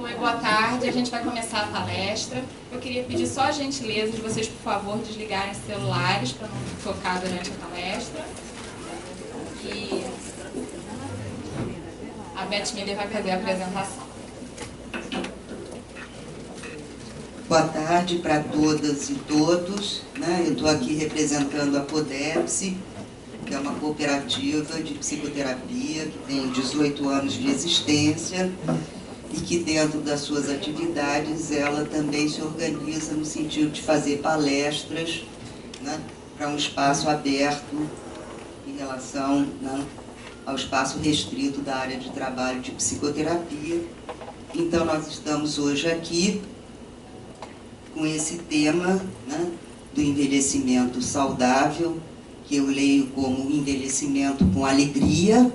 Oi, boa tarde. A gente vai começar a palestra. Eu queria pedir só a gentileza de vocês, por favor, desligarem os celulares para não tocar durante a palestra. E a Beth Miller vai fazer a apresentação. Boa tarde para todas e todos. Eu estou aqui representando a Podepsi, que é uma cooperativa de psicoterapia que tem 18 anos de existência e que dentro das suas atividades ela também se organiza no sentido de fazer palestras para um espaço aberto em relação ao espaço restrito da área de trabalho de psicoterapia. Então nós estamos hoje aqui com esse tema do envelhecimento saudável, que eu leio como envelhecimento com alegria,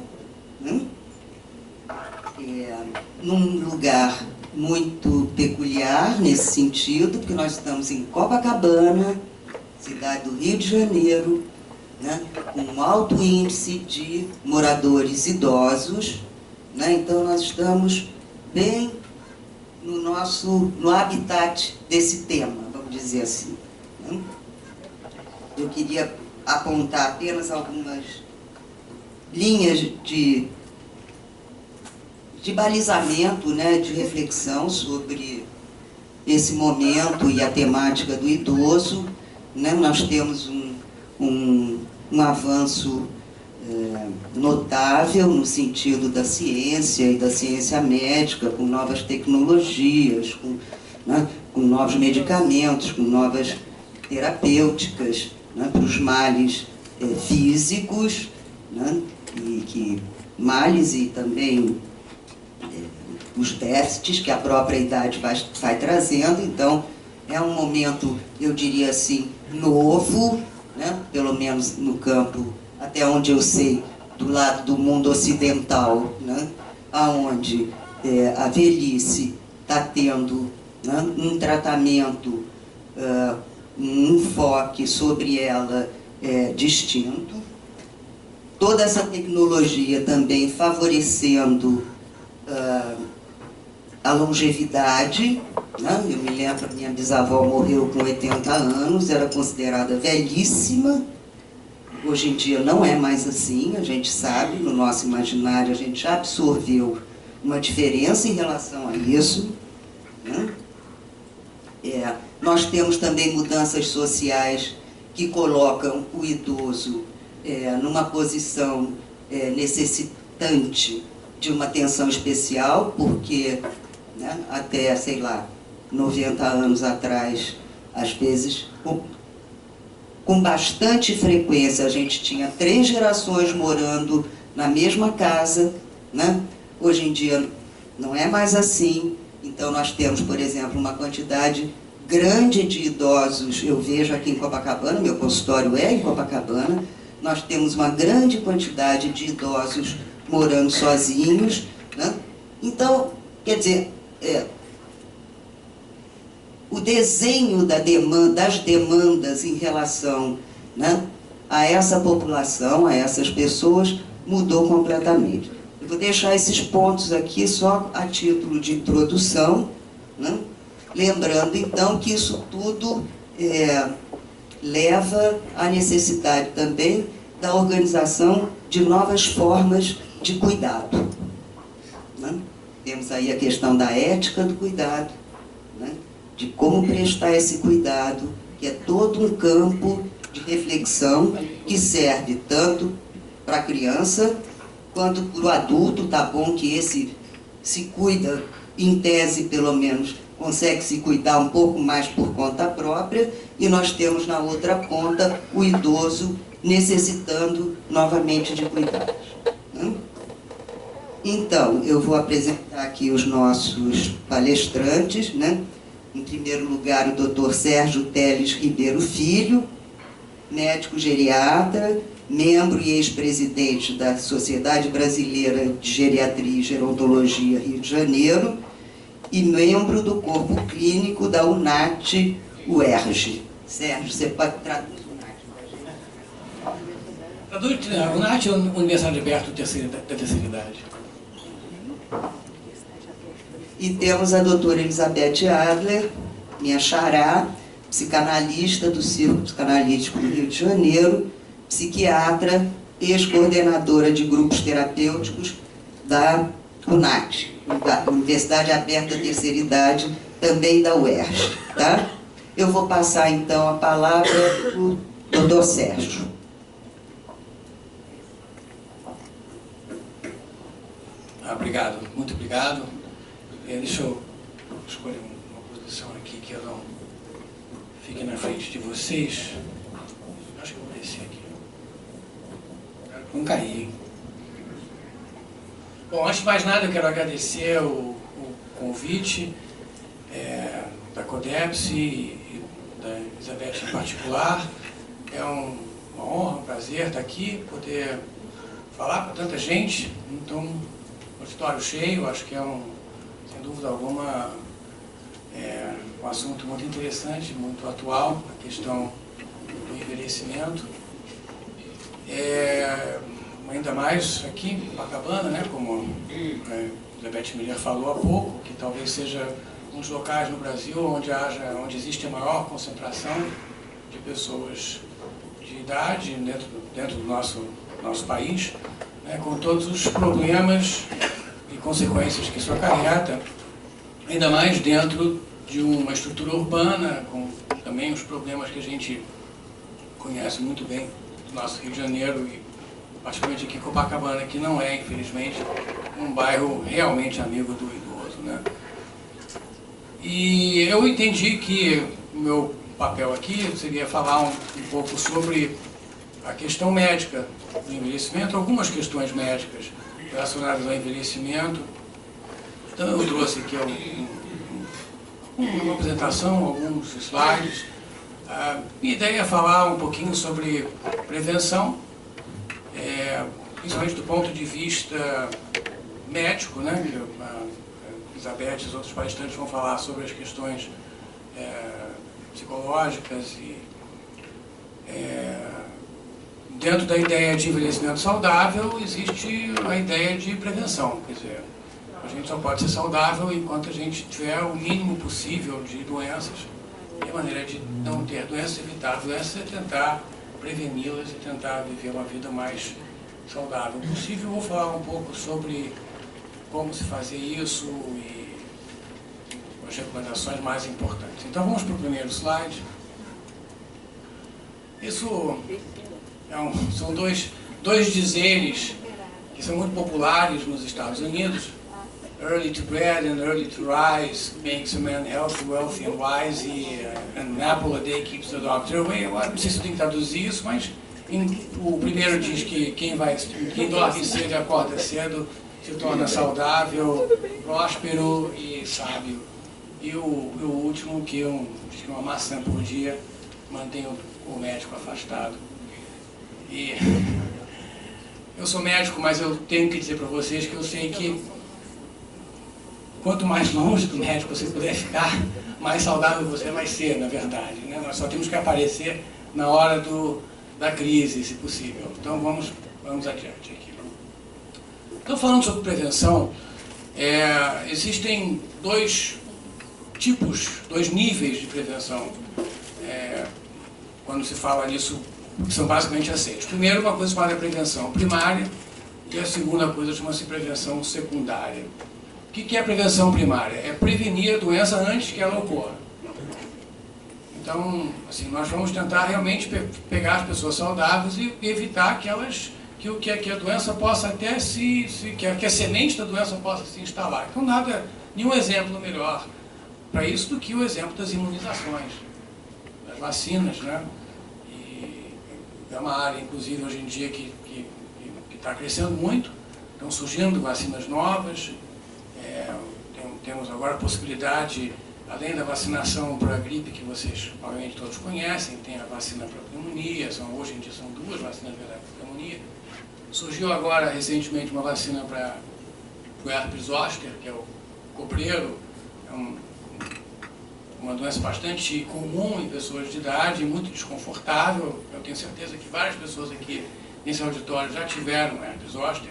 num lugar muito peculiar nesse sentido, porque nós estamos em Copacabana, cidade do Rio de Janeiro, com um alto índice de moradores idosos, então nós estamos bem no habitat desse tema, vamos dizer assim. Eu queria apontar apenas algumas linhas de balizamento, de reflexão sobre esse momento e a temática do idoso. Nós temos um avanço notável no sentido da ciência e da ciência médica, com novas tecnologias, com novos medicamentos, com novas terapêuticas para os males físicos, males e também os déficits que a própria idade vai trazendo. Então, é um momento, eu diria assim, novo, pelo menos no campo, até onde eu sei, do lado do mundo ocidental, onde a velhice está tendo um tratamento, um enfoque sobre ela distinto. Toda essa tecnologia também favorecendo a longevidade. Eu me lembro, minha bisavó morreu com 80 anos, era considerada velhíssima. Hoje em dia não é mais assim, a gente sabe, no nosso imaginário a gente já absorveu uma diferença em relação a isso. Nós temos também mudanças sociais que colocam o idoso numa posição necessitante de uma atenção especial, porque até, sei lá, 90 anos atrás, às vezes, com bastante frequência, a gente tinha 3 gerações morando na mesma casa. Hoje em dia não é mais assim. Então nós temos, por exemplo, uma quantidade grande de idosos. Eu vejo aqui em Copacabana, meu consultório é em Copacabana, nós temos uma grande quantidade de idosos morando sozinhos. Então, quer dizer, o desenho das demandas em relação a essa população, a essas pessoas, mudou completamente. Eu vou deixar esses pontos aqui só a título de introdução, lembrando então que isso tudo leva à necessidade também da organização de novas formas de cuidado. Temos aí a questão da ética do cuidado, de como prestar esse cuidado, que é todo um campo de reflexão que serve tanto para a criança quanto para o adulto. Tá bom que esse se cuida, em tese pelo menos, consegue se cuidar um pouco mais por conta própria, e nós temos na outra ponta o idoso necessitando novamente de cuidados. Então, eu vou apresentar aqui os nossos palestrantes. Em primeiro lugar, o Dr. Sérgio Teles Ribeiro Filho, médico geriatra, membro e ex-presidente da Sociedade Brasileira de Geriatria e Gerontologia Rio de Janeiro e membro do corpo clínico da UNAT UERJ. Sérgio, você pode traduzir o UNAT para a gente? A UNAT é a Universidade Aberta da Terceira Idade. E temos a doutora Elizabeth Adler, minha xará, psicanalista do Círculo Psicanalítico do Rio de Janeiro, psiquiatra, ex-coordenadora de grupos terapêuticos da UNAT, da Universidade Aberta da Terceira Idade, também da UERJ. Tá? Eu vou passar, então, a palavra para o doutor Sérgio. Obrigado, muito obrigado. Deixa eu escolher uma posição aqui que eu não fique na frente de vocês. Acho que eu vou descer aqui. Não caí, hein? Bom, antes de mais nada, eu quero agradecer o convite da CODEPS e da Elizabeth em particular. É uma honra, um prazer estar aqui, poder falar para tanta gente. Então, auditório cheio, acho que é sem dúvida alguma, um assunto muito interessante, muito atual, a questão do envelhecimento. Ainda mais aqui em Copacabana, né, como a Elizabeth Miller falou há pouco, que talvez seja um dos locais no Brasil onde existe a maior concentração de pessoas de idade dentro do nosso país, né, com todos os problemas e consequências que isso acarreta, ainda mais dentro de uma estrutura urbana, com também os problemas que a gente conhece muito bem do nosso Rio de Janeiro, e particularmente aqui em Copacabana, que não é, infelizmente, um bairro realmente amigo do idoso, né? E eu entendi que o meu papel aqui seria falar um pouco sobre a questão médica do envelhecimento, algumas questões médicas relacionadas ao envelhecimento. Então eu trouxe aqui uma apresentação, alguns slides. Minha ideia é falar um pouquinho sobre prevenção, principalmente do ponto de vista médico, né? A Elizabeth e os outros palestrantes vão falar sobre as questões psicológicas e dentro da ideia de envelhecimento saudável existe a ideia de prevenção, quer dizer, a gente só pode ser saudável enquanto a gente tiver o mínimo possível de doenças, e a maneira de não ter doenças, evitar doenças, é tentar preveni-las e tentar viver uma vida mais saudável possível. Eu vou falar um pouco sobre como se fazer isso e as recomendações mais importantes. Então vamos para o primeiro slide. Isso são dois dizeres que são muito populares nos Estados Unidos. Early to bed and early to rise makes a man healthy, wealthy and wise, and an apple a day keeps the doctor away. Eu não sei se eu tenho que traduzir isso, mas o primeiro diz que quem dorme cedo e acorda cedo se torna saudável, próspero e sábio. E o último, que diz que uma maçã por dia mantém o médico afastado. E eu sou médico, mas eu tenho que dizer para vocês que eu sei que quanto mais longe do médico você puder ficar, mais saudável você vai ser, na verdade, né? Nós só temos que aparecer na hora da crise, se possível. Então vamos adiante aqui. Então, falando sobre prevenção, existem dois níveis de prevenção, quando se fala nisso, que são basicamente aceitos. Primeiro, uma coisa chamada prevenção primária, e a segunda coisa chama-se prevenção secundária. O que é a prevenção primária? É prevenir a doença antes que ela ocorra. Então, assim, nós vamos tentar realmente pegar as pessoas saudáveis e evitar que a doença possa até que a semente da doença possa se instalar. Então, nenhum exemplo melhor para isso do que o exemplo das imunizações, das vacinas, né? E é uma área, inclusive, hoje em dia que está crescendo muito. Estão surgindo vacinas novas. Temos agora a possibilidade, além da vacinação para a gripe, que vocês provavelmente todos conhecem, tem a vacina para a pneumonia, hoje em dia são duas vacinas para a pneumonia. Surgiu agora, recentemente, uma vacina para o herpes zoster, que é o cobreiro. É uma doença bastante comum em pessoas de idade, muito desconfortável. Eu tenho certeza que várias pessoas aqui nesse auditório já tiveram herpes zoster.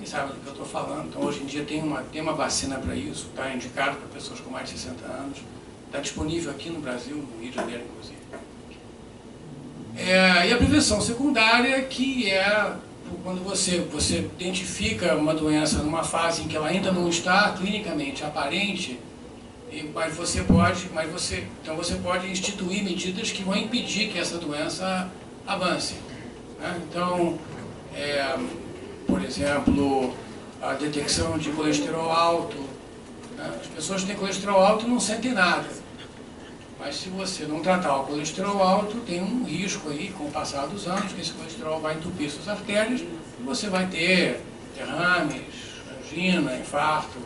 sabem do que eu estou falando. Então, hoje em dia tem uma vacina para isso, está indicado para pessoas com mais de 60 anos, está disponível aqui no Brasil, no Rio de Janeiro, inclusive. E a prevenção secundária, que é quando você identifica uma doença numa fase em que ela ainda não está clinicamente aparente, então você pode instituir medidas que vão impedir que essa doença avance, né? Então, por exemplo, a detecção de colesterol alto, né? As pessoas que têm colesterol alto não sentem nada, mas se você não tratar o colesterol alto, tem um risco aí, com o passar dos anos, que esse colesterol vai entupir suas artérias e você vai ter derrames, angina, infarto,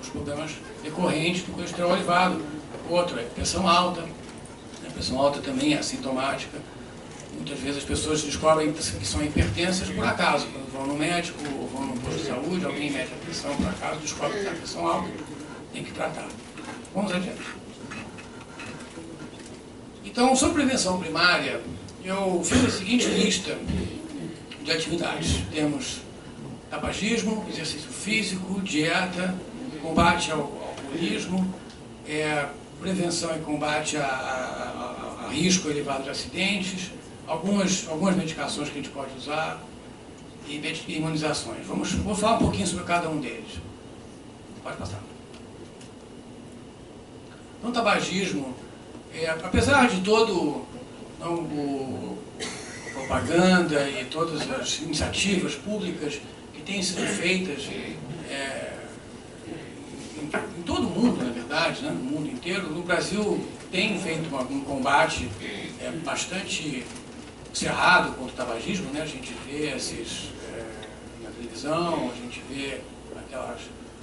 os problemas decorrentes do colesterol elevado. Outro é pressão alta. A pressão alta também é assintomática. Muitas vezes as pessoas descobrem que são hipertensas por acaso, quando vão no médico ou vão no posto de saúde, alguém mede a pressão por acaso, descobre que tem a pressão alta, tem que tratar. Vamos adiante. Então, sobre prevenção primária, eu fiz a seguinte lista de atividades. Temos tabagismo, exercício físico, dieta, combate ao alcoolismo, prevenção e combate a risco elevado de acidentes, algumas medicações que a gente pode usar e imunizações. Vou falar um pouquinho sobre cada um deles. Pode passar. Então, tabagismo, apesar de todo a propaganda e todas as iniciativas públicas que têm sido feitas em todo o mundo, na verdade, né, no mundo inteiro, no Brasil tem feito um combate bastante cerrado contra o tabagismo, né? A gente vê na televisão, a gente vê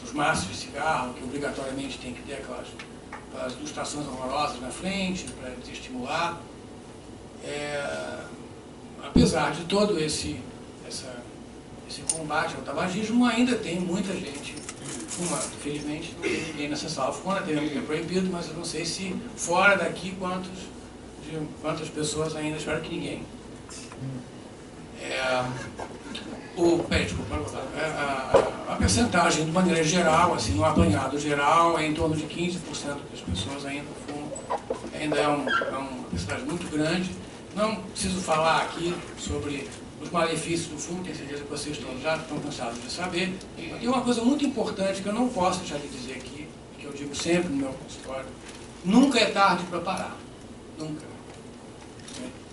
os maços de cigarro que obrigatoriamente tem que ter aquelas ilustrações horrorosas na frente para desestimular. Apesar de todo esse combate ao tabagismo, ainda tem muita gente fumando. Infelizmente, não tem ninguém nessa sala fumando, que é proibido, mas eu não sei se fora daqui quantas pessoas ainda, espero que ninguém. A percentagem, de maneira geral, assim, no apanhado geral, é em torno de 15% das pessoas ainda fumam. Ainda é uma percentagem muito grande. Não preciso falar aqui sobre os malefícios do fumo, tenho certeza que vocês já estão cansados de saber. E uma coisa muito importante que eu não posso deixar de dizer aqui, que eu digo sempre no meu consultório: nunca é tarde para parar. Nunca.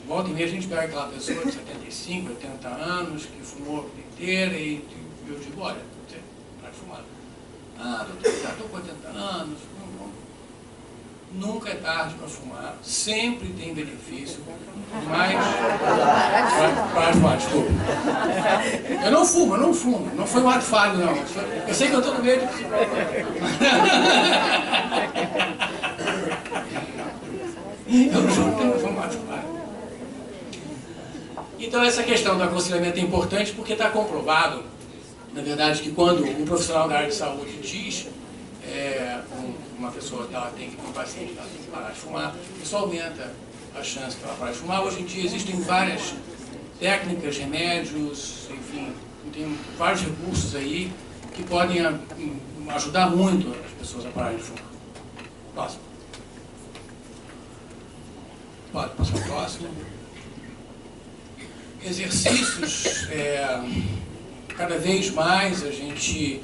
Volta e meia a gente pega aquela pessoa de 75, 80 anos, que fumou a vida inteira, e eu digo: olha, você para de fumar. Doutor, já estou com 80 anos. Nunca é tarde para fumar, sempre tem benefício, mas... Para de fumar, desculpa. Eu não fumo, não foi um ato falho, não. Eu sei que eu estou no meio de... Eu juro que não foi um ato falho. Então essa questão do aconselhamento é importante porque está comprovado, na verdade, que quando um profissional da área de saúde diz uma pessoa um paciente tem que parar de fumar, isso aumenta a chance para ela parar de fumar. Hoje em dia existem várias técnicas, remédios, enfim, tem vários recursos aí que podem ajudar muito as pessoas a pararem de fumar. Próximo. Pode passar o próximo. Exercícios, cada vez mais a gente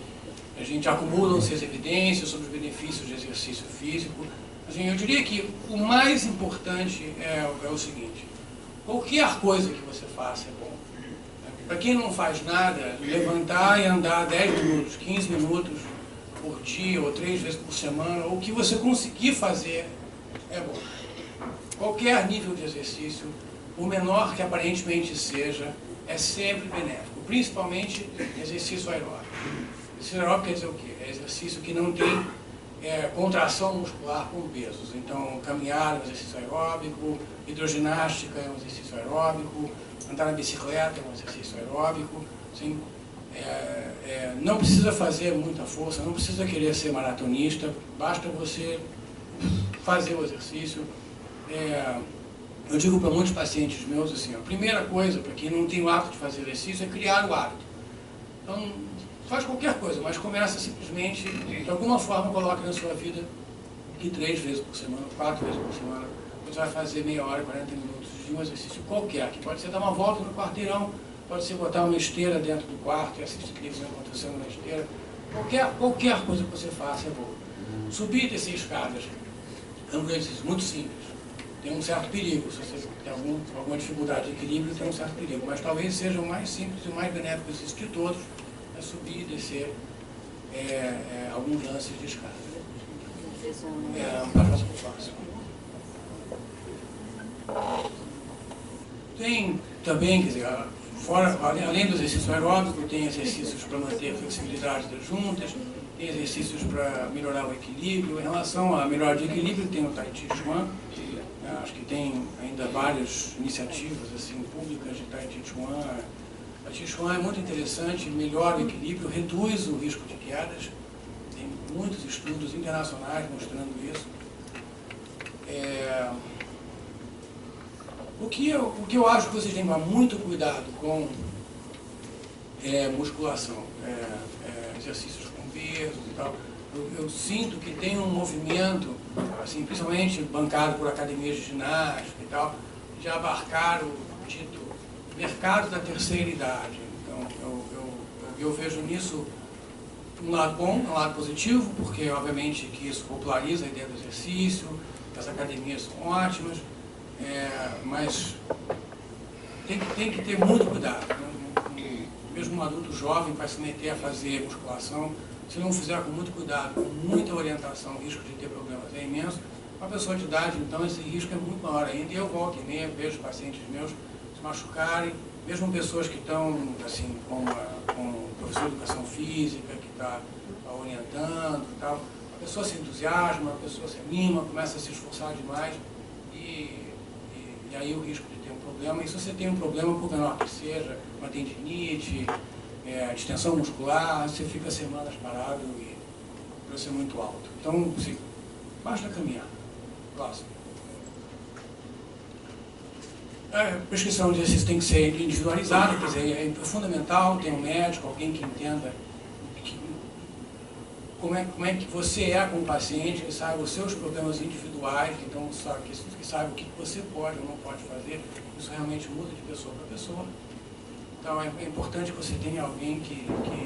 acumula-se as evidências sobre os benefícios de exercício físico. Assim, eu diria que o mais importante é o seguinte: qualquer coisa que você faça é bom. Para quem não faz nada, levantar e andar 10 minutos, 15 minutos por dia, ou 3 vezes por semana, ou o que você conseguir fazer é bom. Qualquer nível de exercício, o menor que aparentemente seja, é sempre benéfico, principalmente exercício aeróbico. Exercício aeróbico quer dizer o quê? É exercício que não tem contração muscular com pesos. Então, caminhar é um exercício aeróbico, hidroginástica é um exercício aeróbico, andar na bicicleta é um exercício aeróbico. Assim, não precisa fazer muita força, não precisa querer ser maratonista, basta você fazer o exercício. Eu digo para muitos pacientes meus assim: a primeira coisa para quem não tem o hábito de fazer exercício é criar o hábito. Então, faz qualquer coisa, mas começa simplesmente, de alguma forma, coloque na sua vida que 3 vezes por semana, 4 vezes por semana, você vai fazer meia hora, 40 minutos de um exercício qualquer, que pode ser dar uma volta no quarteirão, pode ser botar uma esteira dentro do quarto e assistir o que está acontecendo na esteira. Qualquer coisa que você faça é boa. Subir e descer escadas é um exercício muito simples. Tem um certo perigo, se você tem alguma dificuldade de equilíbrio, tem um certo perigo, mas talvez seja o mais simples e o mais benéfico exercício de todos, é subir e descer alguns lances de escada. Passo por passo. Tem também, quer dizer, além do exercício aeróbico, tem exercícios para manter a flexibilidade das juntas, tem exercícios para melhorar o equilíbrio. Em relação a melhora de equilíbrio, tem o Tai Chi Chuan. Acho que tem ainda várias iniciativas assim, públicas de Tai Chi Chuan. O Tai Chi Chuan é muito interessante, melhora o equilíbrio, reduz o risco de quedas. Tem muitos estudos internacionais mostrando isso. O que eu acho que vocês têm que tomar muito cuidado com musculação, exercícios com peso e tal. Eu sinto que tem um movimento, assim, principalmente bancado por academias de ginástica e tal, de abarcar o dito mercado da terceira idade. Então, eu vejo nisso um lado bom, um lado positivo, porque obviamente que isso populariza a ideia do exercício, as academias são ótimas, mas tem que ter muito cuidado. Né? Mesmo um adulto jovem vai se meter a fazer musculação, se não fizer com muito cuidado, com muita orientação, o risco de ter problemas é imenso. Uma pessoa de idade, então, esse risco é muito maior ainda. E eu volto e meia, vejo pacientes meus se machucarem, mesmo pessoas que estão, assim, com o professor de educação física, que está orientando e tal. A pessoa se entusiasma, a pessoa se anima, começa a se esforçar demais e aí o risco de ter um problema. E se você tem um problema, por menor que seja, uma tendinite, distensão muscular, você fica semanas parado e o preço é muito alto. Então, basta caminhar. Próximo. A prescrição de exercício tem que ser individualizada, quer dizer, é fundamental ter um médico, alguém que entenda como é que você é com o paciente, que saiba os seus problemas individuais, então que saiba o que você pode ou não pode fazer. Isso realmente muda de pessoa para pessoa. Então é importante que você tenha alguém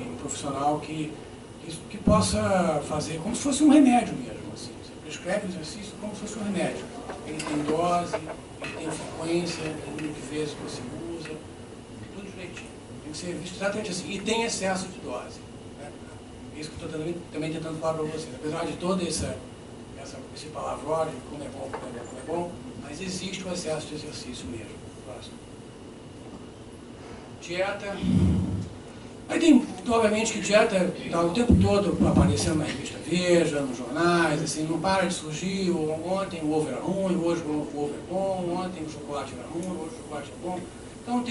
um profissional que possa fazer como se fosse um remédio mesmo. Assim. Você prescreve o exercício como se fosse um remédio. Ele tem dose, ele tem frequência, tem número de vezes que você usa, tudo direitinho. Tem que ser visto exatamente assim. E tem excesso de dose. Né? É isso que eu estou também tentando falar para vocês. Apesar de todo esse palavrório de como é bom, como é bom, mas existe o excesso de exercício mesmo. Próximo. Dieta. Aí tem, obviamente, que dieta está o tempo todo aparecendo na revista Veja, nos jornais, assim, não para de surgir. Ontem o ovo era ruim, hoje o ovo é bom, ontem o chocolate era ruim, hoje o chocolate é bom. Então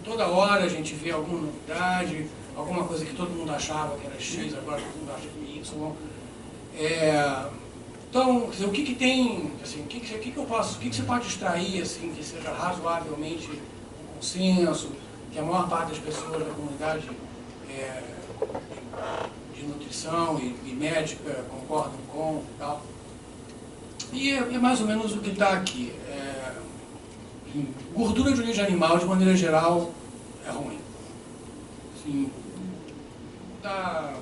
toda hora a gente vê alguma novidade, alguma coisa que todo mundo achava que era X, agora todo mundo acha que é Y. Então, quer dizer, o que tem, assim, o que você pode extrair, assim, que seja razoavelmente um consenso, que a maior parte das pessoas da comunidade de nutrição e médica concordam com e tal. E é mais ou menos o que está aqui. Gordura de origem animal, de maneira geral, é ruim. Assim, dá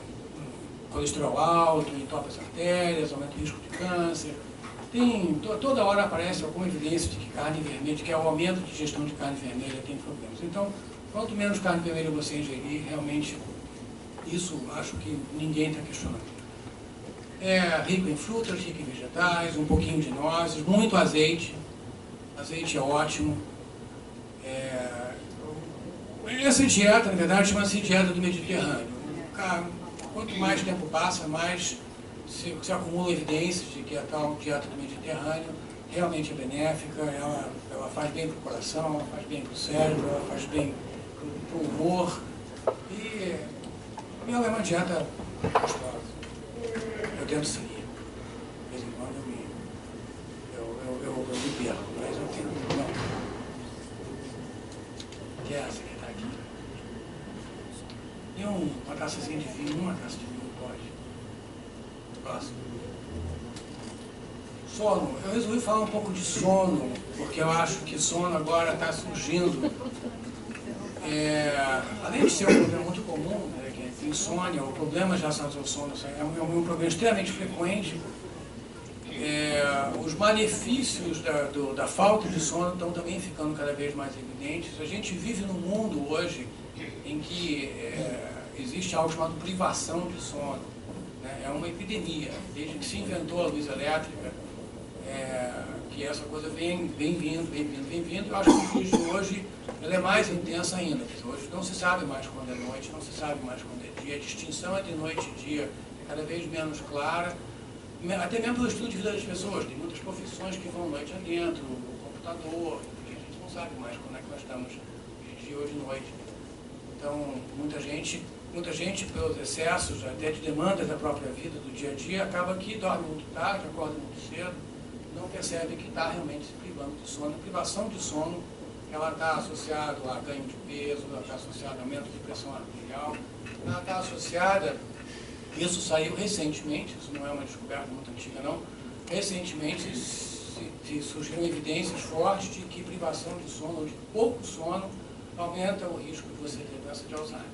colesterol alto, entope as artérias, aumenta o risco de câncer. Toda hora aparece alguma evidência de que carne vermelha, de que o aumento de ingestão de carne vermelha tem problemas. Então, quanto menos carne vermelha você ingerir, realmente, isso acho que ninguém está questionando. É rico em frutas, rico em vegetais, um pouquinho de nozes, muito azeite. Azeite é ótimo. Essa dieta, na verdade, chama-se dieta do Mediterrâneo. Quanto mais tempo passa, mais se acumula evidências de que a tal dieta do Mediterrâneo realmente é benéfica, ela faz bem para o coração, ela faz bem para o cérebro, ela faz bem para o humor. E ela é uma dieta gostosa. Eu tento seguir. De vez em quando eu me perco, mas eu tento. Não. Que é essa que está aqui? E uma taçazinha de vinho, uma taça de vinho pode. Próximo. Sono. Eu resolvi falar um pouco de sono, porque eu acho que sono agora está surgindo. Além de ser um problema muito comum, né, que é insônia ou problemas relacionados ao sono, é um problema extremamente frequente. Os malefícios da falta de sono estão também ficando cada vez mais evidentes. A gente vive num mundo hoje em que existe algo chamado privação de sono, né? É uma epidemia. Desde que se inventou a luz elétrica, que essa coisa vem vindo. Eu acho que nos dias de hoje ela é mais intensa ainda. Hoje não se sabe mais quando é noite, não se sabe mais quando é dia. A distinção entre noite e dia é cada vez menos clara. Até mesmo pelo estudo de vida das pessoas, tem muitas profissões que vão noite adentro, o computador, e a gente não sabe mais quando é que nós estamos de dia ou de noite. Então, muita gente, pelos excessos, até de demandas da própria vida, do dia a dia, acaba que dorme muito tarde, acorda muito cedo, não percebe que está realmente se privando de sono. A privação de sono, ela está associada a ganho de peso, ela está associada a aumento de pressão arterial, ela está associada... Isso saiu recentemente, isso não é uma descoberta muito antiga não, recentemente surgiram evidências fortes de que privação de sono, ou de pouco sono, aumenta o risco de você ter doença de Alzheimer,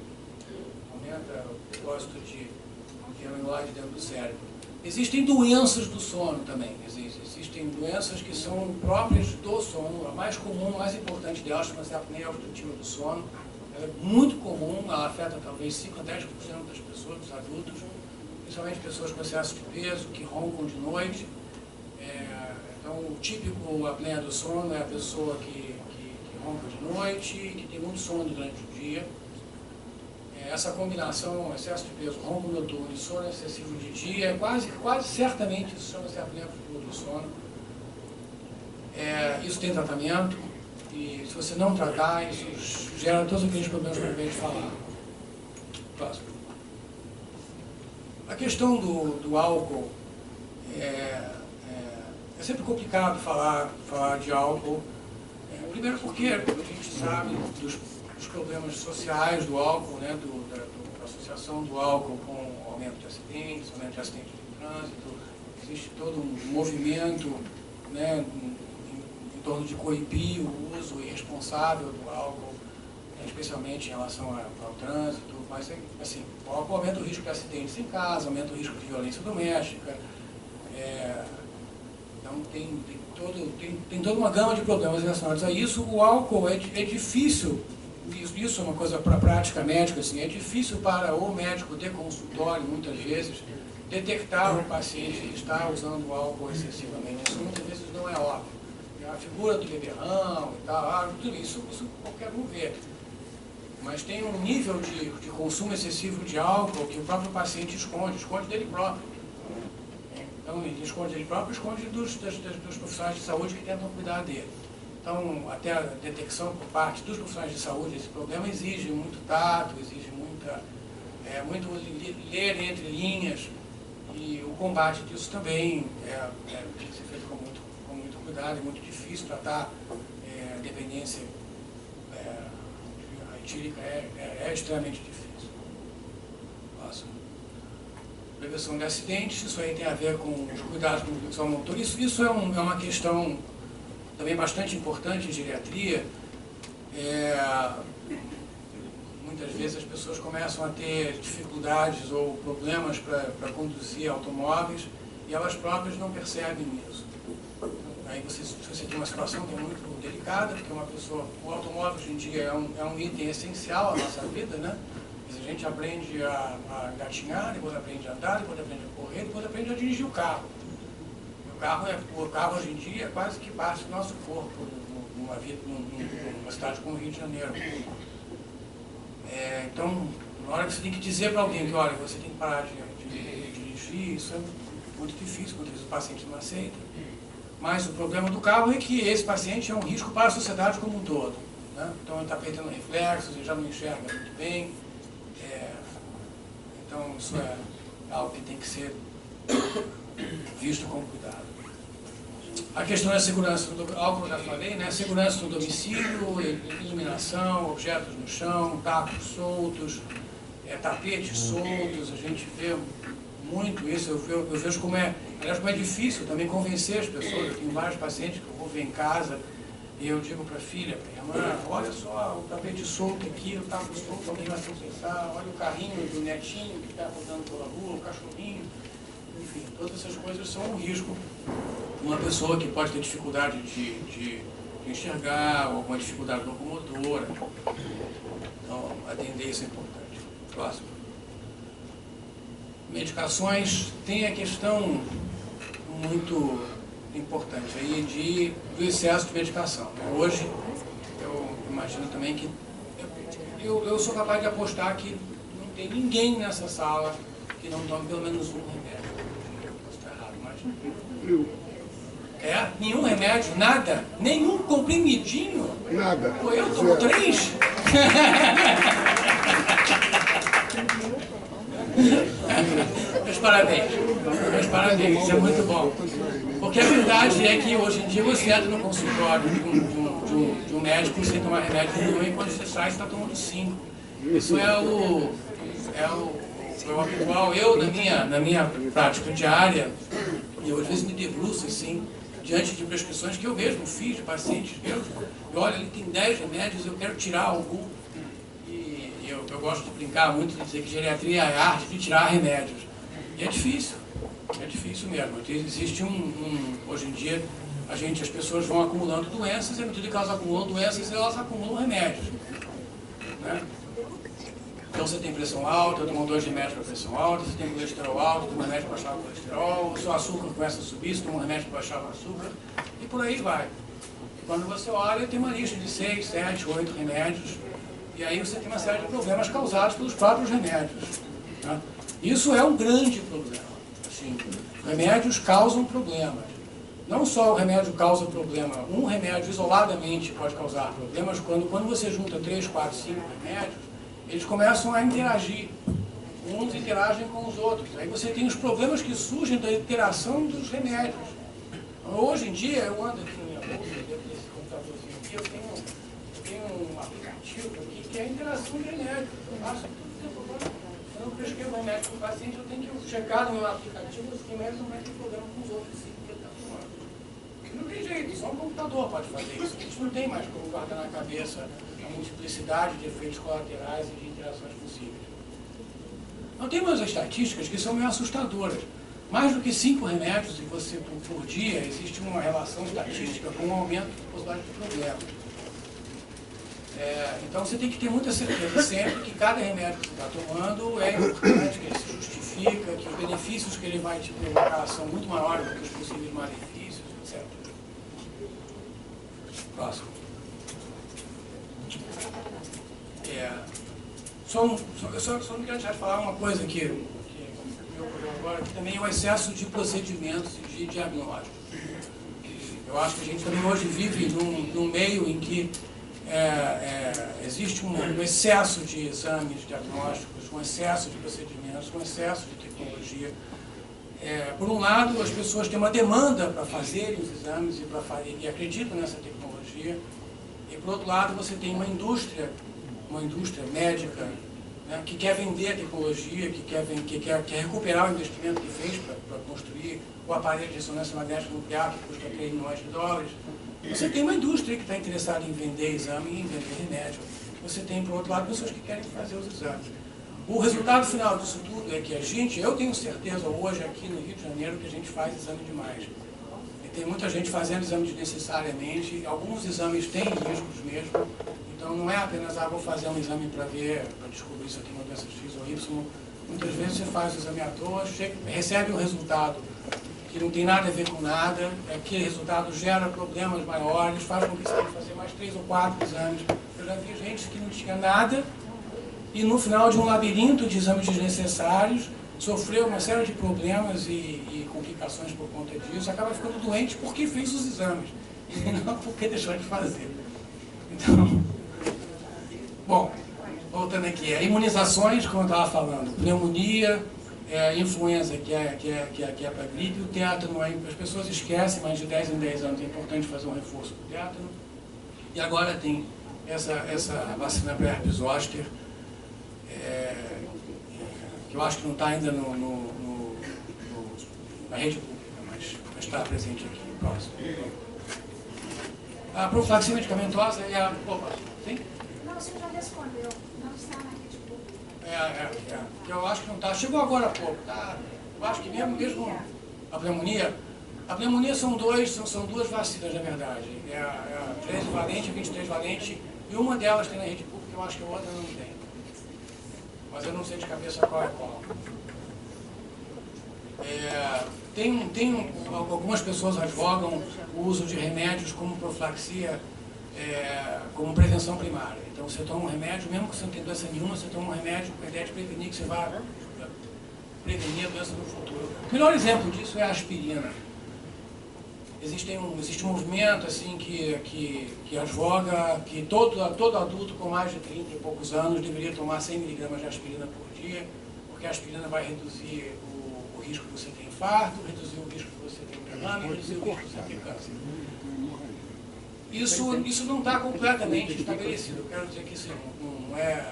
aumenta o depósito de amiloide dentro do cérebro. Existem doenças do sono também, existem doenças que são próprias do sono, a mais comum, a mais importante delas chama-se apneia obstrutiva do sono. Ela é muito comum, ela afeta talvez 5 a 10% das pessoas, dos adultos, principalmente pessoas com excesso de peso, que roncam de noite. Então, o típico apneia do sono é a pessoa que ronca de noite, que tem muito sono durante o dia. Essa combinação, excesso de peso, ronco noturno e sono excessivo de dia, quase certamente isso chama-se apneia obstrutiva do sono. Isso tem tratamento. E se você não tratar, isso gera todos aqueles problemas que eu acabei de falar. Próximo. A questão do álcool, é sempre complicado falar de álcool. Primeiro porque a gente sabe dos problemas sociais do álcool, né, da associação do álcool com aumento de acidentes de trânsito. Existe todo um movimento, né, em torno de coibir o uso irresponsável do álcool, especialmente em relação ao trânsito, mas assim, o álcool aumenta o risco de acidentes em casa, aumenta o risco de violência doméstica, então tem toda uma gama de problemas relacionados a isso. O álcool é difícil, isso é uma coisa para a prática médica, assim, é difícil para o médico de consultório, muitas vezes, detectar o paciente que está usando o álcool excessivamente. Isso muitas vezes não é óbvio. A figura do beberrão e tal, tudo isso qualquer um vê. Mas tem um nível de consumo excessivo de álcool que o próprio paciente esconde dele próprio. Então, ele esconde dele próprio, esconde dos profissionais de saúde que tentam cuidar dele. Então, até a detecção por parte dos profissionais de saúde desse problema exige muito tato, exige muito ler entre linhas, e o combate disso também tem que ser feito com muito cuidado. É muito difícil tratar dependência etílica, é extremamente difícil. Próximo. Prevenção de acidentes, isso aí tem a ver com os cuidados com condução motor. Isso é uma questão também bastante importante em geriatria. Muitas vezes as pessoas começam a ter dificuldades ou problemas para conduzir automóveis e elas próprias não percebem isso. Aí você tem uma situação que é muito delicada, porque o automóvel hoje em dia é um item essencial à nossa vida, né? A gente aprende a engatinhar, depois aprende a andar, depois aprende a correr, depois aprende a dirigir o carro. O carro hoje em dia é quase que parte do nosso corpo, numa cidade como o Rio de Janeiro. Então, na hora que você tem que dizer para alguém que, olha, você tem que parar de dirigir, isso é muito difícil, muitas vezes o paciente não aceita. Mas o problema do carro é que esse paciente é um risco para a sociedade como um todo, né? Então ele está perdendo reflexos, ele já não enxerga muito bem. Então isso é algo que tem que ser visto com cuidado. A questão da segurança do álcool, eu já falei, né? Segurança no domicílio, iluminação, objetos no chão, tacos soltos, tapetes soltos, a gente vê muito isso, eu vejo como aliás, como é difícil também convencer as pessoas. Eu tenho vários pacientes que eu vou ver em casa e eu digo para a filha, para a irmã, olha só o tapete solto aqui, o tapo solto, alguém vai pensar, olha o carrinho do netinho que está rodando pela rua, o cachorrinho, enfim, todas essas coisas são um risco para uma pessoa que pode ter dificuldade de enxergar, ou alguma dificuldade locomotora. Então, atender isso é importante. Próximo. Medicações, tem a questão muito importante aí do excesso de medicação. Hoje, eu imagino também que eu sou capaz de apostar que não tem ninguém nessa sala que não tome pelo menos um remédio. Posso estar errado, mas... nenhum remédio, nada, nenhum comprimidinho. Nada. Pô, eu tomo 3. Meus parabéns, isso é muito bom. Porque a verdade é que hoje em dia você entra no consultório de um médico sem tomar remédio nenhum, e quando você sai, você está tomando 5. Isso é o habitual. Eu, na minha prática diária, e eu às vezes me debruço assim, diante de prescrições que eu mesmo fiz de pacientes meus, e olha, ele tem 10 remédios, eu quero tirar algum. E eu gosto de brincar muito, de dizer que geriatria é a arte de tirar remédios. E é difícil mesmo. Existe hoje em dia, as pessoas vão acumulando doenças, e à medida que elas acumulam doenças, elas acumulam remédios. Né? Então você tem pressão alta, toma 2 remédios para pressão alta, você tem colesterol alto, toma remédio para baixar o colesterol, o seu açúcar começa a subir, você toma remédio para baixar o açúcar, e por aí vai. E quando você olha, tem uma lista de 6, 7, 8 remédios, e aí você tem uma série de problemas causados pelos próprios remédios. Tá? Isso é um grande problema. Assim, remédios causam problemas. Não só o remédio causa problema, um remédio isoladamente pode causar problemas, quando você junta 3, 4, 5 remédios, eles começam a interagir. Uns interagem com os outros. Aí você tem os problemas que surgem da interação dos remédios. Hoje em dia, eu ando aqui na minha bolsa, dentro desse computadorzinho aqui, eu tenho um aplicativo aqui que é a interação de remédios. Eu faço tudo o tempo agora. Quando eu prescrevo remédio para o paciente, eu tenho que checar no meu aplicativo os remédios não vai ter problema com os outros 5 que ele está tomando. Não tem jeito, só um computador pode fazer isso. A gente não tem mais como guardar na cabeça a multiplicidade de efeitos colaterais e de interações possíveis. Então tem umas estatísticas que são meio assustadoras. Mais do que 5 remédios por dia, existe uma relação estatística com o aumento da possibilidade de problemas. Então você tem que ter muita certeza sempre que cada remédio que você está tomando é importante, que ele se justifica, que os benefícios que ele vai te provocar são muito maiores do que os possíveis malefícios, etc. Próximo. Eu só não quero deixar de falar uma coisa aqui, meu problema agora, que também é o excesso de procedimentos e de diagnósticos. Eu acho que a gente também hoje vive num meio em que existe um excesso de exames diagnósticos, um excesso de procedimentos, um excesso de tecnologia. Por um lado, as pessoas têm uma demanda para fazerem os exames e acreditam nessa tecnologia, e por outro lado, você tem uma indústria médica, né, que quer vender a tecnologia, que quer recuperar o investimento que fez para construir o aparelho de ressonância magnética nuclear, que custa $3 milhões. Você tem uma indústria que está interessada em vender exame e em vender remédio. Você tem, por outro lado, pessoas que querem fazer os exames. O resultado final disso tudo é que eu tenho certeza hoje aqui no Rio de Janeiro que a gente faz exame demais. E tem muita gente fazendo exame desnecessariamente, alguns exames têm riscos mesmo. Então não é apenas, vou fazer um exame para descobrir se eu tenho uma doença X ou Y. Muitas vezes você faz o exame à toa, recebe um resultado que não tem nada a ver com nada, aquele resultado gera problemas maiores, faz com que você tenha que fazer mais 3 ou 4 exames. Eu já vi gente que não tinha nada e no final de um labirinto de exames desnecessários, sofreu uma série de problemas e complicações por conta disso, acaba ficando doente porque fez os exames, e não porque deixou de fazer. Então, bom, voltando aqui, imunizações, como eu estava falando, pneumonia, influenza, que é para gripe, o tétano, as pessoas esquecem, mas de 10 em 10 anos é importante fazer um reforço do tétano. E agora tem essa vacina para herpes zoster, que eu acho que não está ainda na rede pública, mas está presente aqui. Próximo. A profilaxia medicamentosa é a... Opa, sim? Não, o senhor já respondeu. Não está na rede pública. Que eu acho que não está. Chegou agora há pouco, tá? Eu acho que mesmo a pneumonia são duas vacinas, na verdade. É a 13 valente e a 23 valente, e uma delas tem na rede pública, eu acho que a outra não tem. Mas eu não sei de cabeça qual é qual. Algumas pessoas advogam o uso de remédios como profilaxia, como prevenção primária. Então você toma um remédio, mesmo que você não tenha doença nenhuma, você toma um remédio com a ideia de prevenir que você vai prevenir a doença no futuro. O melhor exemplo disso é a aspirina. Existe um movimento assim, que advoga que todo adulto com mais de 30 e poucos anos deveria tomar 100 mg de aspirina por dia, porque a aspirina vai reduzir o risco de você ter infarto, reduzir o risco de você ter um derrame, reduzir o risco de você ter câncer. Isso não está completamente estabelecido. Eu quero dizer que isso não é...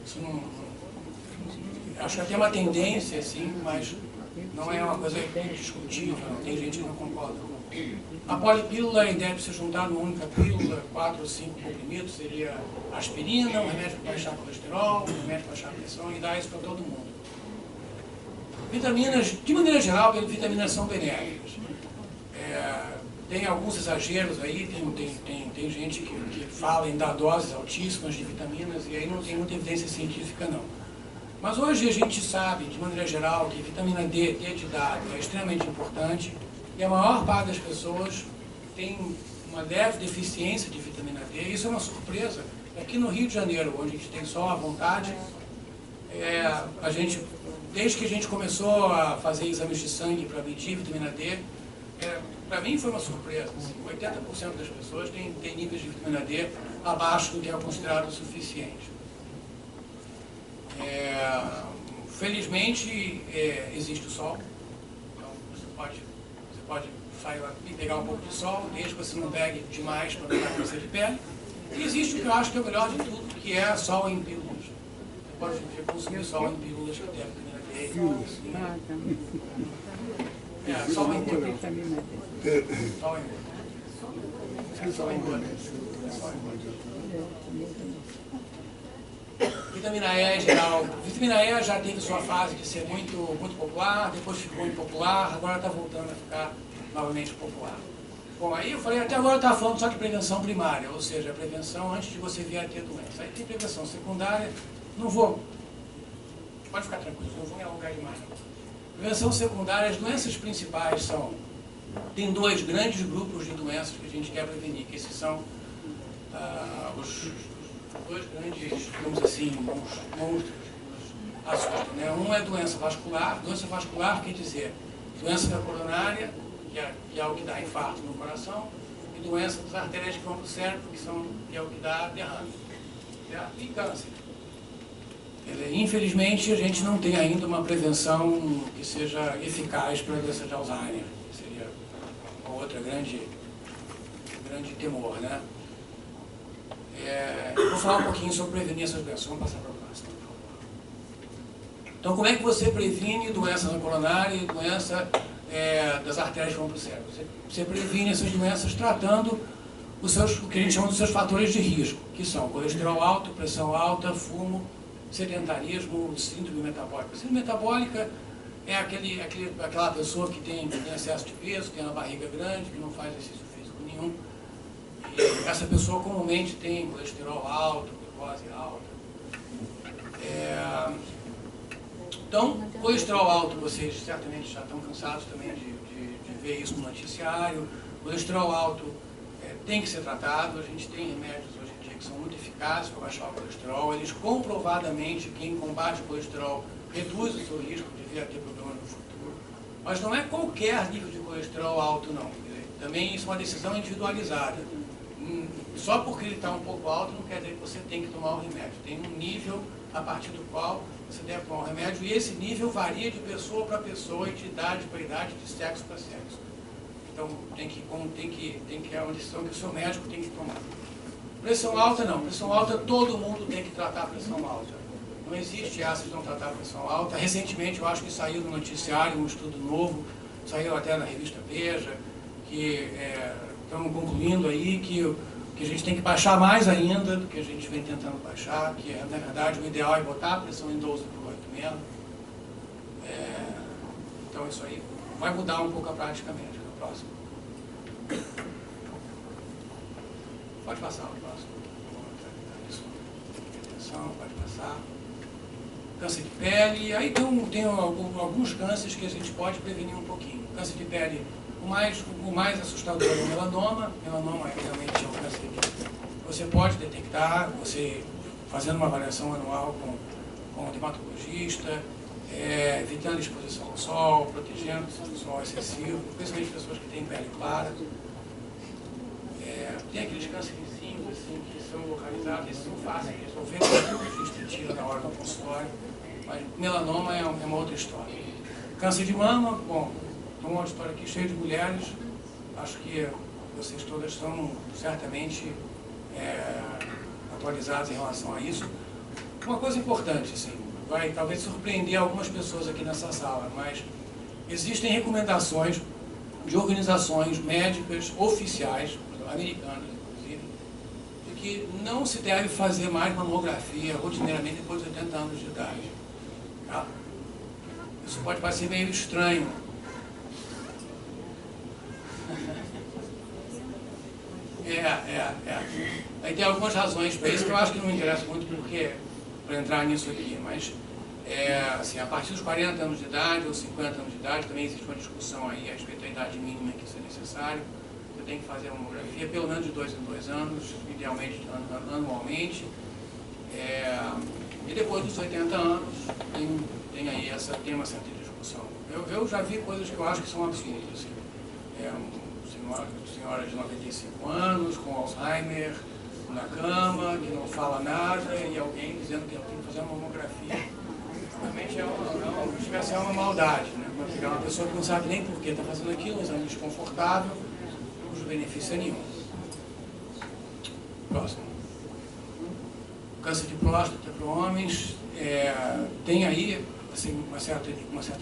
Isso não, acho que até uma tendência, assim, mas não é uma coisa discutível, tem gente que não concorda. A polipílula, a ideia de você juntar numa única pílula, 4 ou 5 comprimidos, seria aspirina, um remédio para baixar colesterol, um remédio para baixar a pressão, e dar isso para todo mundo. Vitaminas, de maneira geral, vitaminas são benéficas. Tem alguns exageros aí, tem gente que fala em dar doses altíssimas de vitaminas, e aí não tem muita evidência científica, não. Mas hoje a gente sabe, de maneira geral, que vitamina D de dado é extremamente importante, e a maior parte das pessoas tem uma leve deficiência de vitamina D. Isso é uma surpresa. Aqui no Rio de Janeiro, onde a gente tem sol à vontade, desde que a gente começou a fazer exames de sangue para medir vitamina D, para mim foi uma surpresa. Assim, 80% das pessoas têm níveis de vitamina D abaixo do que é considerado suficiente. Felizmente existe o sol, então você pode sair lá e pegar um pouco de sol, desde que você não pegue demais para não dar câncer de pele. E existe o que eu acho que é o melhor de tudo, que é sol em pílulas. Você pode consumir sol em pílulas que tem vitamina D. Sol em pílulas. Sol em gota. Vitamina E em geral. Vitamina E já teve sua fase de ser muito popular, depois ficou impopular, agora está voltando a ficar novamente popular. Bom, aí eu falei, até agora eu estava falando só de prevenção primária, ou seja, a prevenção antes de você vir a ter doença. Aí tem prevenção secundária, pode ficar tranquilo, não vou me alongar demais. Prevenção secundária, as doenças principais tem 2 grandes grupos de doenças que a gente quer prevenir, que esses são os 2 grandes, digamos assim, monstros assustam, né? Um é doença vascular quer dizer doença da coronária, que é o que dá infarto no coração, e doença das artérias que vão para o cérebro, que é o que dá derrame, certo? E câncer. Infelizmente, a gente não tem ainda uma prevenção que seja eficaz para a doença de Alzheimer, que seria uma outra grande temor, né? Vou falar um pouquinho sobre prevenir essas doenças. Vamos passar para o próximo, por favor. Então, como é que você previne doença na coronária e doença das artérias que vão para o cérebro? Você previne essas doenças tratando o que a gente chama dos seus fatores de risco, que são colesterol alto, pressão alta, fumo, sedentarismo, síndrome metabólica. Síndrome metabólica é aquela pessoa que tem excesso de peso, tem uma barriga grande, que não faz exercício físico nenhum. E essa pessoa comumente tem colesterol alto, glicose alta. Então, colesterol alto, vocês certamente já estão cansados também de ver isso no noticiário. Colesterol alto tem que ser tratado. A gente tem remédios hoje em dia que são muito eficazes para baixar o colesterol. Eles comprovadamente, quem combate o colesterol reduz o seu risco de vir a ter problemas no futuro. Mas não é qualquer nível de colesterol alto, não. Também isso é uma decisão individualizada. Só porque ele está um pouco alto não quer dizer que você tem que tomar o remédio. Tem um nível a partir do qual você deve tomar o remédio, e esse nível varia de pessoa para pessoa, e de idade para idade, de sexo para sexo. Então é uma decisão que o seu médico tem que tomar. Pressão alta não. Pressão alta todo mundo tem que tratar a pressão alta. Não existe ácido de não tratar a pressão alta. Recentemente, eu acho que saiu no noticiário um estudo novo, saiu até na revista Veja, que estamos concluindo aí que a gente tem que baixar mais ainda do que a gente vem tentando baixar, que na verdade o ideal é botar a pressão em 12 por 8 mesmo. Então isso aí vai mudar um pouco a prática médica. O próximo. Pode passar o próximo. Atenção, pode passar. Câncer de pele, aí tem alguns cânceres que a gente pode prevenir um pouquinho. Câncer de pele, o mais assustador é o melanoma. Melanoma realmente é um câncer que você pode detectar, você fazendo uma avaliação anual com o dermatologista, evitando exposição ao sol, protegendo do sol excessivo, principalmente pessoas que têm pele clara. Tem aqueles câncerzinhos assim, que são localizados, esses são fáceis de resolver, a gente tira na hora do consultório, mas melanoma é uma outra história. Câncer de mama, bom, tem uma história aqui cheia de mulheres, acho que vocês todas estão certamente atualizadas em relação a isso. Uma coisa importante, assim, vai talvez surpreender algumas pessoas aqui nessa sala, mas existem recomendações de organizações médicas oficiais, americanas inclusive, de que não se deve fazer mais mamografia rotineiramente depois de 80 anos de idade. Tá? Isso pode parecer meio estranho. Aí tem algumas razões para isso que eu acho que não me interessa muito para entrar nisso aqui, mas assim, a partir dos 40 anos de idade ou 50 anos de idade também existe uma discussão aí a respeito da idade mínima que isso é necessário. Você tem que fazer a mamografia pelo menos de 2 em 2 anos, idealmente anualmente. E depois dos 80 anos tem aí uma certa discussão. Eu já vi coisas que eu acho que são absurdas. Assim. Senhora de 95 anos, com Alzheimer, na cama, que não fala nada, e alguém dizendo que ela tem que fazer uma mamografia. Realmente é uma maldade, né? Para pegar uma pessoa que não sabe nem por que está fazendo aquilo, um exame desconfortável, cujo benefício é nenhum. Próximo. Câncer de próstata para homens, tem aí assim, uma certa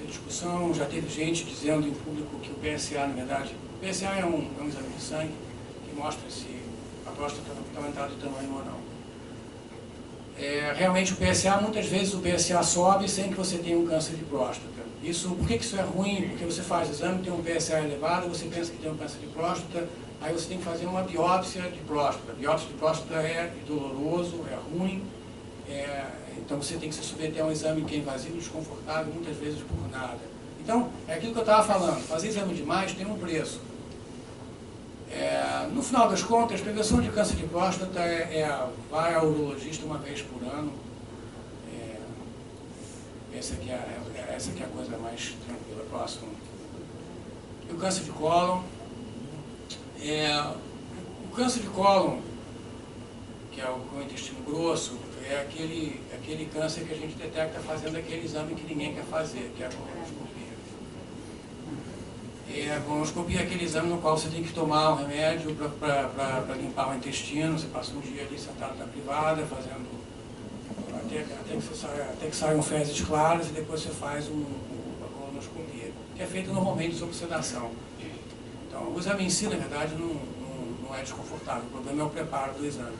discussão. Já teve gente dizendo em público que o PSA, na verdade, o PSA é um exame de sangue que mostra se a próstata está aumentada de tamanho ou não. Realmente o PSA, muitas vezes o PSA sobe sem que você tenha um câncer de próstata. Por que isso é ruim? Porque você faz o exame, tem um PSA elevado, você pensa que tem um câncer de próstata, aí você tem que fazer uma biópsia de próstata. A biópsia de próstata é doloroso, é ruim, então você tem que se submeter a um exame que é invasivo, desconfortável, muitas vezes por nada. Então, é aquilo que eu estava falando, fazer exame demais tem um preço. No final das contas, prevenção de câncer de próstata vai ao urologista uma vez por ano. Essa aqui é a coisa mais tranquila. Próximo. E o câncer de cólon. O câncer de cólon, que é o intestino grosso, é aquele câncer que a gente detecta fazendo aquele exame que ninguém quer fazer, que é a colonoscopia. A colonoscopia é aquele exame no qual você tem que tomar um remédio para limpar o intestino. Você passa um dia ali sentado na privada, fazendo até que saiam fezes claras, e depois você faz uma colonoscopia, que é feita normalmente sob sedação. Então, o exame em si, na verdade, não é desconfortável. O problema é o preparo do exame.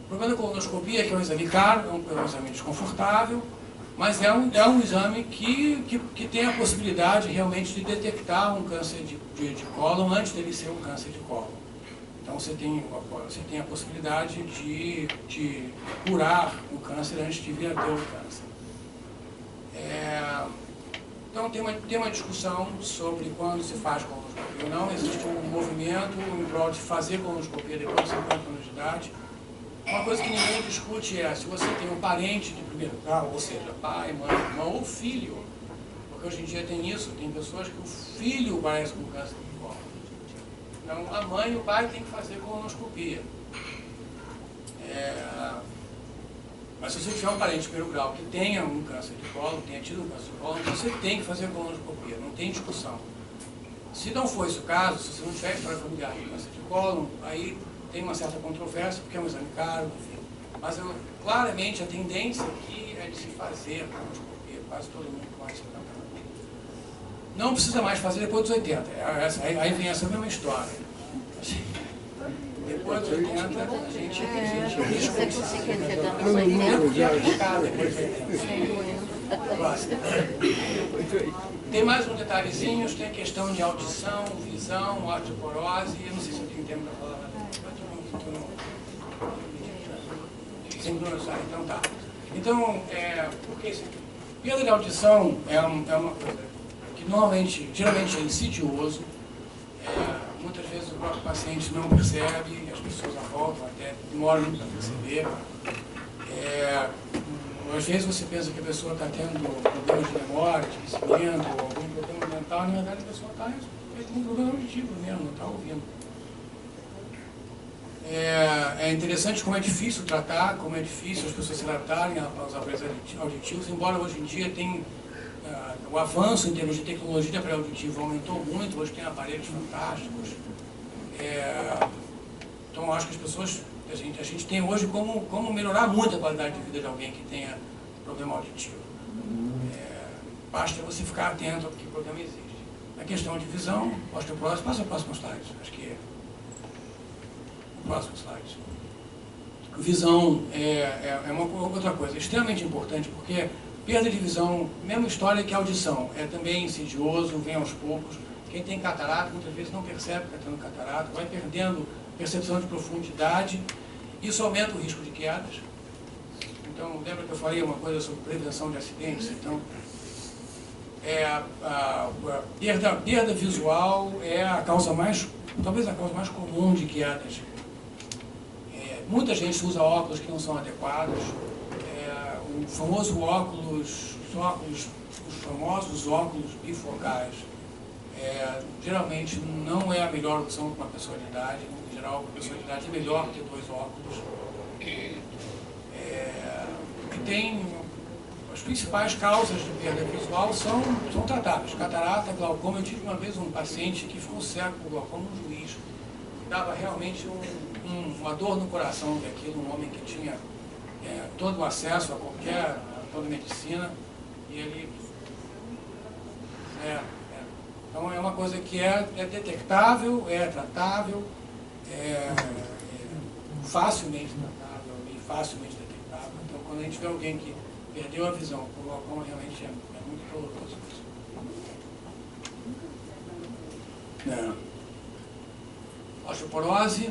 O problema da colonoscopia é que é um exame caro, é um exame desconfortável, mas é um exame que tem a possibilidade realmente de detectar um câncer de cólon antes dele ser um câncer de cólon. Então você tem a possibilidade de curar o câncer antes de vir a ter o câncer. Então tem uma discussão sobre quando se faz colonoscopia ou não. Existe um movimento em prol de fazer colonoscopia depois de 50 anos de idade. Uma coisa que ninguém discute é se você tem um parente de primeiro grau, ou seja, pai, mãe, irmão ou filho, porque hoje em dia tem isso, tem pessoas que o filho parece com câncer de cólon. Então a mãe e o pai têm que fazer colonoscopia. Mas se você tiver um parente de primeiro grau que tenha um câncer de cólon, tenha tido um câncer de cólon, você tem que fazer colonoscopia, não tem discussão. Se não for esse o caso, se você não tiver história familiar de câncer de cólon, aí tem uma certa controvérsia, porque é um exame caro, enfim. Mas claramente a tendência aqui é de se fazer colonoscopia, quase todo mundo com mais de 50 anos. Não precisa mais fazer depois dos 80, aí vem essa mesma história. Depois dos 80, a gente tem mais uns detalhezinhos, tem questão de audição, visão, osteoporose, eu não sei se eu tenho tempo para falar. Então tá. Então, porque assim, perda de audição é uma coisa que geralmente é insidioso, muitas vezes o próprio paciente não percebe, as pessoas à volta até demoram muito para perceber. Às vezes você pensa que a pessoa está tendo problemas de memória, de esquecimento, ou algum problema mental, na verdade a pessoa está com um problema auditivo mesmo, não está ouvindo. É interessante como é difícil tratar, como é difícil as pessoas se adaptarem aos aparelhos auditivos, embora hoje em dia o avanço em termos de tecnologia de aparelho auditivo aumentou muito, hoje tem aparelhos fantásticos. Então eu acho que as pessoas, a gente tem hoje como melhorar muito a qualidade de vida de alguém que tenha problema auditivo. Basta você ficar atento ao que o problema existe. A questão de visão, osteoporose, passa ao próximo slide, acho que o próximo slide. Visão é uma outra coisa extremamente importante, porque perda de visão, mesma história que a audição, é também insidioso, vem aos poucos. Quem tem catarata muitas vezes não percebe que está tendo catarata, vai perdendo percepção de profundidade, isso aumenta o risco de quedas. Então, lembra que eu falei uma coisa sobre prevenção de acidentes? Então, a perda visual é a causa talvez a causa mais comum de quedas. Muita gente usa óculos que não são adequados. O famoso os famosos óculos bifocais, geralmente não é a melhor opção para uma pessoa de idade. Em geral, a pessoa de idade é melhor ter 2 óculos. As principais causas de perda visual são tratáveis. Catarata, glaucoma. Eu tive uma vez um paciente que ficou cego com glaucoma, um juiz, que dava realmente uma dor no coração daquilo, um homem que tinha todo o acesso a toda a medicina, e ele... Então é uma coisa que é detectável, é tratável, facilmente tratável e facilmente detectável. Então quando a gente vê alguém que perdeu a visão por glaucoma, realmente é muito doloroso. Osteoporose,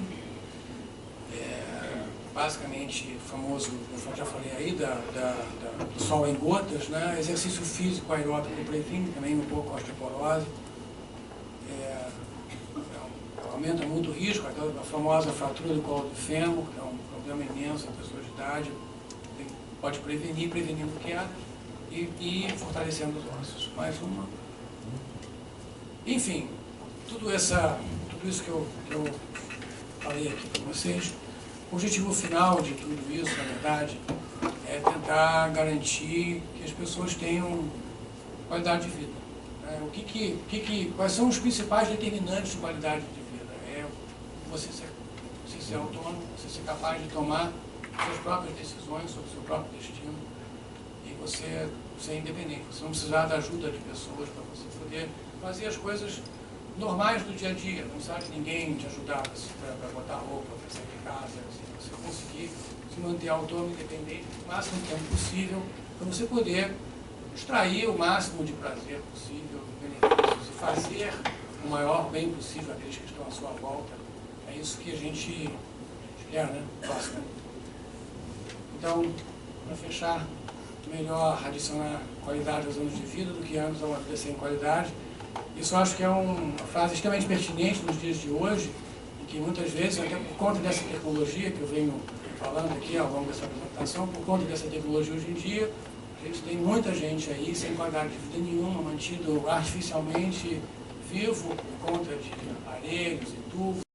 basicamente famoso, eu já falei aí, do sol em gotas, né? Exercício físico aeróbico previne também um pouco a osteoporose. Aumenta muito o risco, a famosa fratura do colo do fêmur, que é um problema imenso em pessoas de idade, pode prevenindo quedas e fortalecendo os ossos. Mais uma. Enfim, tudo isso que eu falei aqui para vocês, o objetivo final de tudo isso, na verdade, é tentar garantir que as pessoas tenham qualidade de vida. Quais são os principais determinantes de qualidade de vida? Você ser autônomo, você ser capaz de tomar suas próprias decisões sobre o seu próprio destino e você ser independente. Você não precisar da ajuda de pessoas para você poder fazer as coisas normais do dia a dia. Não precisa de ninguém te ajudar para botar roupa, para sair de casa. Você conseguir se manter autônomo, independente, o máximo de tempo possível, para você poder extrair o máximo de prazer possível, benefícios, e fazer o maior bem possível àqueles que estão à sua volta. É isso que a gente quer, né? Próximo. Então, para fechar, melhor adicionar qualidade aos anos de vida do que anos a uma vida sem qualidade. Isso eu acho que é uma frase extremamente pertinente nos dias de hoje, e que muitas vezes, até por conta dessa tecnologia que eu venho falando aqui ao longo dessa apresentação, por conta dessa tecnologia hoje em dia, a gente tem muita gente aí sem qualidade de vida nenhuma, mantido artificialmente vivo por conta de aparelhos e tubos.